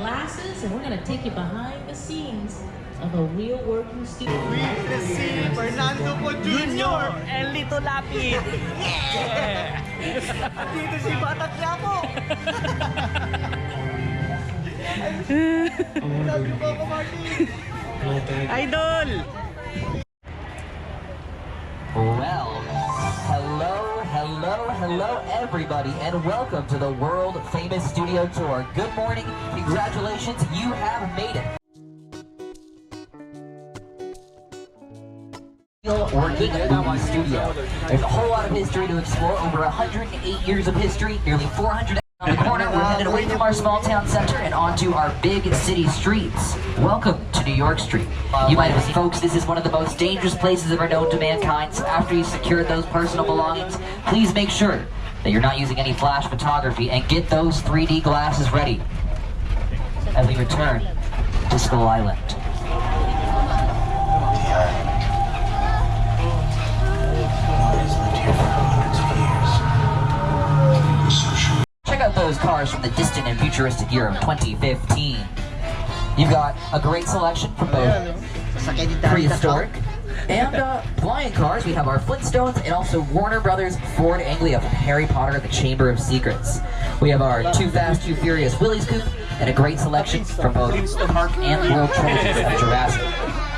glasses and we're going to take you behind the scenes of a real working studio. We see Fernando po Jr. and Lito Lapid. Yeah! At dito si Batak Quiapo. Love you, Papa Martin. Idol! Well, hello everybody, and welcome to the world famous studio tour. Good morning, congratulations, you have made it. Working in the studio. There's a whole lot of history to explore, over 108 years of history, nearly 400 on the corner. We're headed away from our small town center and onto our big city streets. Welcome to New York Street. You might have seen, folks, this is one of the most dangerous places ever known to mankind, so after you've secured those personal belongings, please make sure that you're not using any flash photography and get those 3D glasses ready as we return to Skull Island. Check out those cars from the distant and futuristic year of 2015. You've got a great selection from both prehistoric and flying cars. We have our Flintstones and also Warner Brothers Ford Anglia from Harry Potter and the Chamber of Secrets. We have our Too Fast, Too Furious Willys Coupe and a great selection from both Park and World trilogies of Jurassic.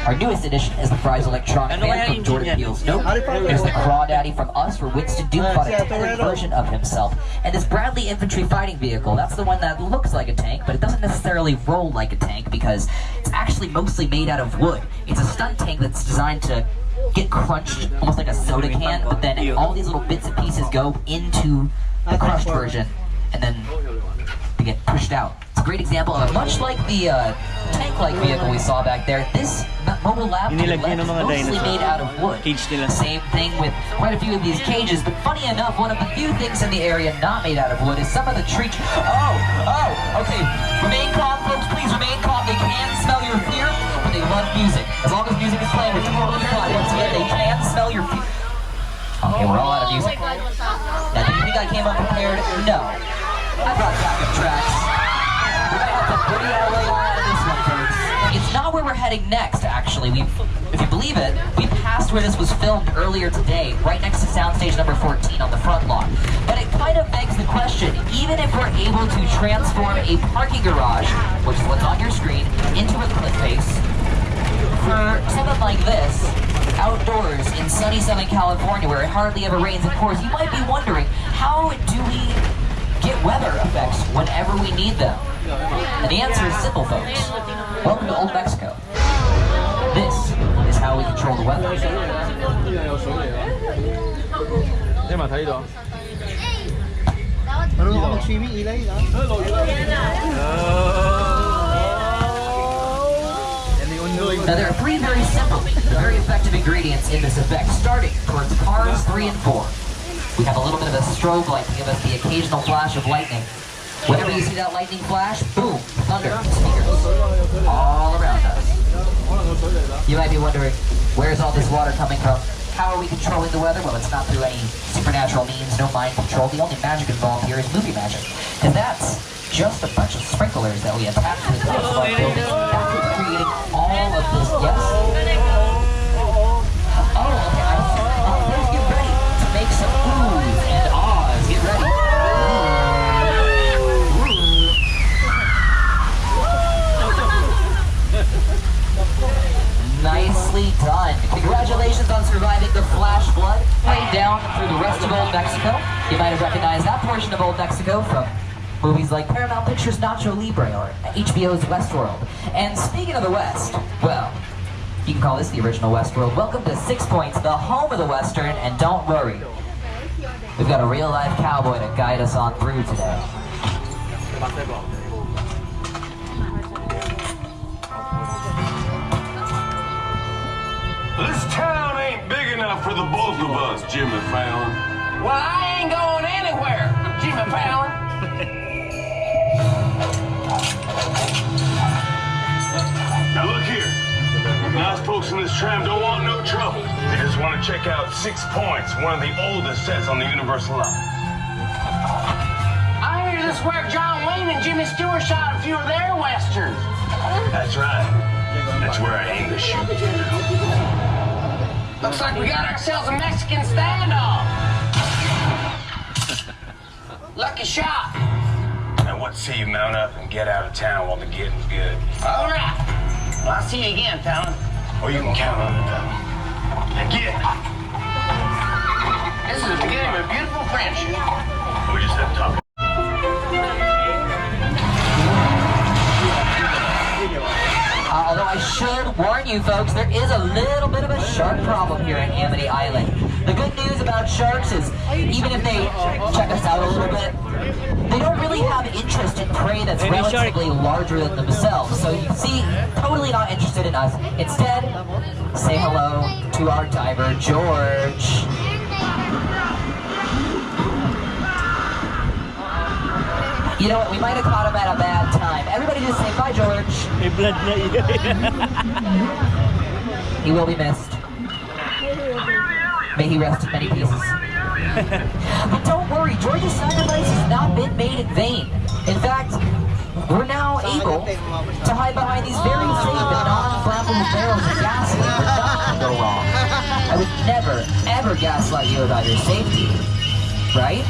Our newest addition is the Fry's Electronic Fan from Jordan Peele's Nope. There's the Crawdaddy from Us, where Winston Duke fought a tailored version of himself. And this Bradley Infantry Fighting Vehicle, that's the one that looks like a tank, but it doesn't necessarily roll like a tank because it's actually mostly made out of wood. It's a stunt tank that's designed to get crunched, almost like a soda can, but then all these little bits and pieces go into the crushed version, and then they get pushed out. It's a great example of, much like the tank-like vehicle we saw back there, this mobile lab is mostly made out of wood. Same thing with quite a few of these cages, but funny enough, one of the few things in the area not made out of wood is some of the tree... Okay, remain calm, folks, please remain calm. They can smell your fear, but they love music. As long as music is playing, we're totally fine. Once again, they can smell your fear. Okay, we're all out of music. Now, do you think I came unprepared? No. I brought backup tracks. We're gonna have to pretty LA out of this one, folks. It's not where we're heading next, actually. If you believe it, we passed where this was filmed earlier today, right next to soundstage number 14 on the front lawn. But it kind of begs the question, even if we're able to transform a parking garage, which is what's on your screen, into a cliff face, for something like this, outdoors in sunny Southern California where it hardly ever rains, of course, you might be wondering, how do we get weather effects whenever we need them? And the answer is simple, folks. Welcome to Old Mexico. This is how we control the weather. Now there are three very simple, very effective ingredients in this effect, starting towards cars 3 and 4. We have a little bit of a strobe light to give us the occasional flash of lightning. Whenever you see that lightning flash, boom, thunder, speakers, all around us. You might be wondering, where's all this water coming from? How are we controlling the weather? Well, it's not through any supernatural means, no mind control. The only magic involved here is movie magic. And that's just a bunch of sprinklers that we attach to the top of our building. That's what's creating all of this, yes? Oh, okay, let's get ready to make some oohs and ahs. Get ready. Nicely done. Congratulations on surviving the flash flood. Heading down through the rest of Old Mexico. You might have recognized that portion of Old Mexico from movies like Paramount Pictures' Nacho Libre or HBO's Westworld. And speaking of the West, well, you can call this the original Westworld. Welcome to 6 Points, the home of the Western, and don't worry, we've got a real-life cowboy to guide us on through today. This town ain't big enough for the both of us, Jimmy Fallon. Well, I ain't going anywhere, Jimmy Fallon. Now look here. Nice folks in this tram don't want no trouble. They just want to check out 6 Points, one of the oldest sets on the Universal line. I tell me this is where John Wayne and Jimmy Stewart shot a few of their westerns. That's right. That's where I aim to shoot. Looks like we got ourselves a Mexican standoff. Lucky shot. Now what say you mount up and get out of town while the getting's good? All right. Well, I'll see you again, fella. Or you can count on it, pal. And get. This is the beginning of a beautiful friendship. We just had to talk. Although I should warn you folks, there is a little bit of a shark problem here at Amity Island. The good news about sharks is, even if they check us out a little bit, they don't really have interest in prey that's relatively larger than themselves. So you see, totally not interested in us. Instead, say hello to our diver, George. You know what, we might have caught him at a bad time. Everybody just say bye, George. May blood na He will be missed. May he rest in many pieces. But don't worry, George's sacrifice has not been made in vain. In fact, we're now able to hide behind these very safe and non-flammable barrels of gasoline where nothing can go wrong. I would never, ever gaslight you about your safety, right?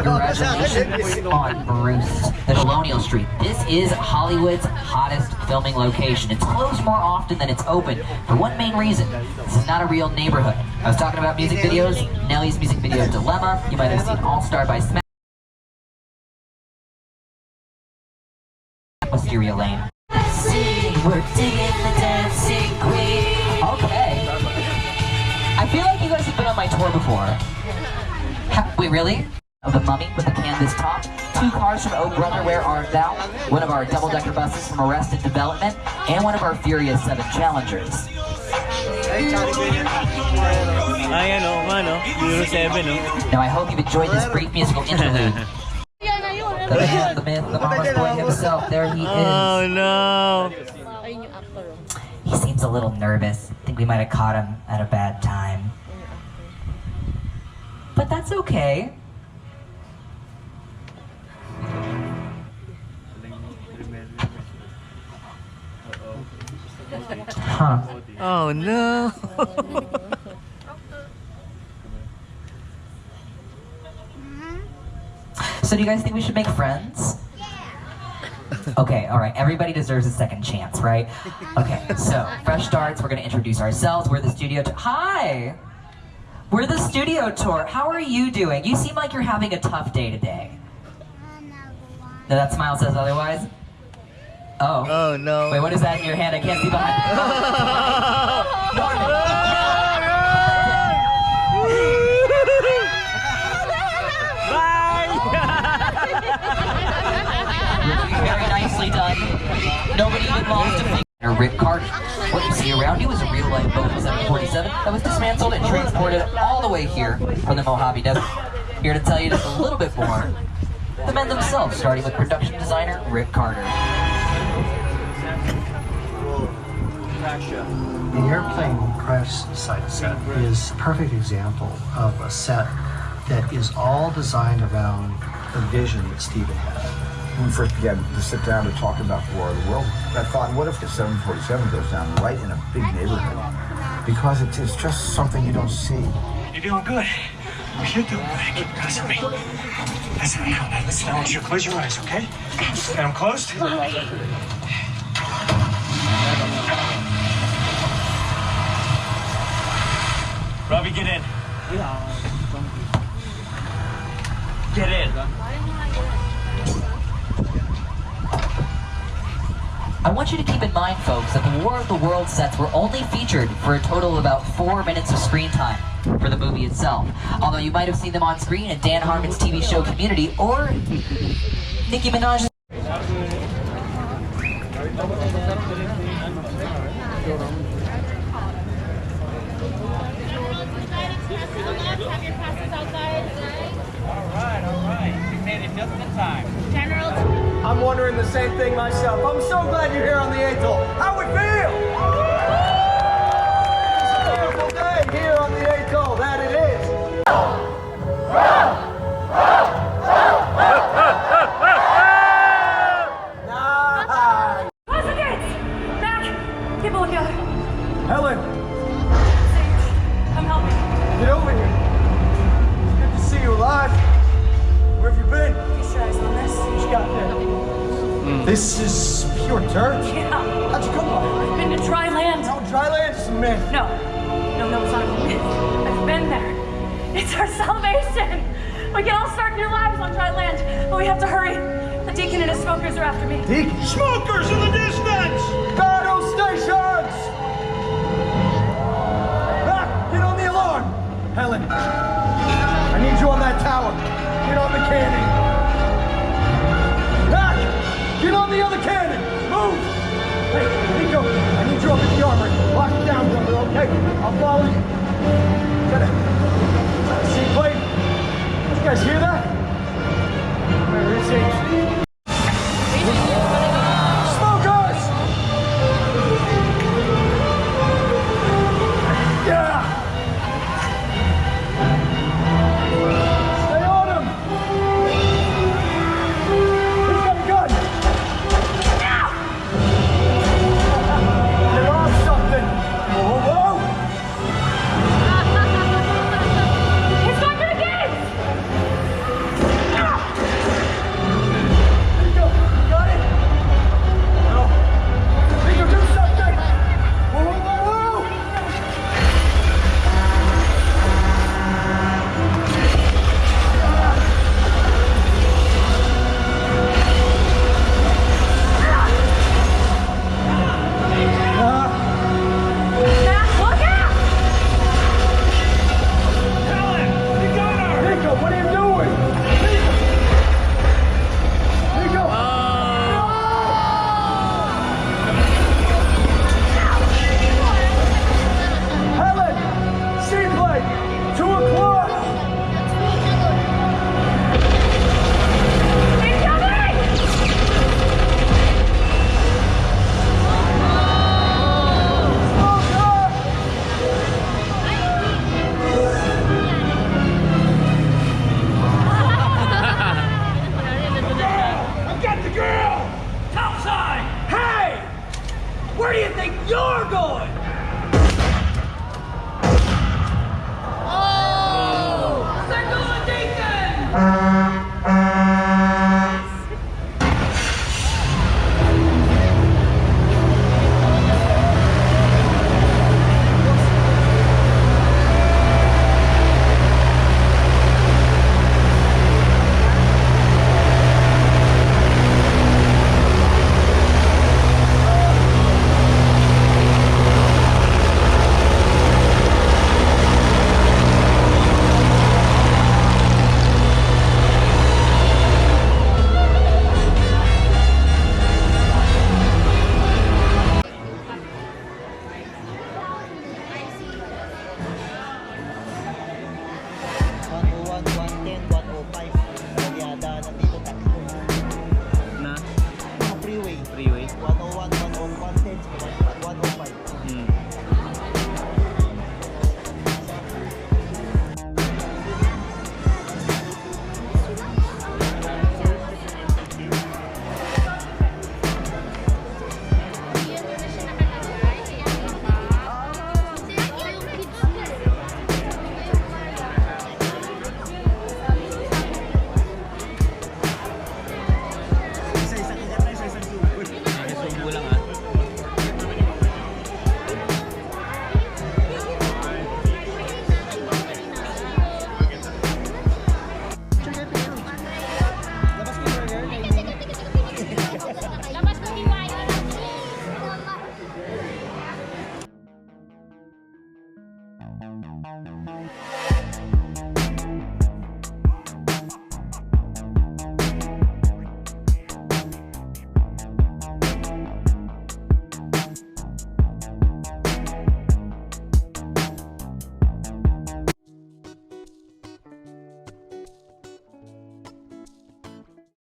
Congratulations on Bruce, the Colonial Street. This is Hollywood's hottest filming location. It's closed more often than it's open for one main reason. This is not a real neighborhood. I was talking about music videos, Nelly's music video Dilemma. You might have seen All Star by Smash. Wisteria Lane. See, we're digging the dancing queen. Okay. I feel like you guys have been on my tour before. Wait, really? Of the Mummy with the canvas top, 2 cars from Oh Brother Where Art Thou, one of our double-decker buses from Arrested Development, and one of our Furious 7 Challengers. Euro 7, Now I hope you've enjoyed this brief musical interlude. The man, the myth, the mama's boy himself, there he is. Oh no! He seems a little nervous. I think we might have caught him at a bad time. But that's okay. Huh. Oh no! So do you guys think we should make friends? Okay, alright, everybody deserves a second chance, right? Okay, so, fresh starts, we're gonna introduce ourselves, we're the studio Hi! We're the studio tour. How are you doing? You seem like you're having a tough day today. No, that smile says otherwise? Oh. Oh no. Wait, what is that in your hand? I can't see behind. Norman. Very nicely done. Nobody even lost a finger. Rick Carter. What you see around you is a real-life Boeing 747 that was dismantled and transported all the way here from the Mojave Desert. Here to tell you just a little bit more, the men themselves, starting with production designer Rick Carter. The airplane crash site set is a perfect example of a set that is all designed around the vision that Steven had. When we first began to sit down to talk about the War of the World, I thought, what if the 747 goes down right in a big neighborhood? Because it's just something you don't see. You're doing good. You're doing good. Keep pressing me. Listen, listen, I want you to close your eyes, okay? And I'm closed. Robbie, get in. Get in. I want you to keep in mind, folks, that the War of the World sets were only featured for a total of about 4 minutes of screen time. for the movie itself. Although you might have seen them on screen in Dan Harmon's TV show Community or Nicki Minaj's. I'm wondering the same thing myself. I'm so glad you're here on the atoll. How it feel? It's a beautiful day here on the atoll. That it is. Nice. Close the gates! Mac! Keep a lookout. Helen, Come help me. get over here. It's good to see you alive. Where have you been? Feast your eyes on this. What you got there? This is pure dirt. Yeah. How'd you come by it? I've been to dry land. No, dry land's a myth. No, it's not a myth. I've been there. It's our salvation. We can all start new lives on dry land, but we have to hurry. The deacon and his smokers are after me. Deacon? Smokers in the distance! Battle stations! Ah, get on the alarm! Helen, I need you on that tower. Get on the cannon. Mac, get on the other cannon. Move! Hey, Nico, I need you up at the armory. Lock it down, brother, okay? I'll follow you. See, Clay? Did you guys hear that? Where is he?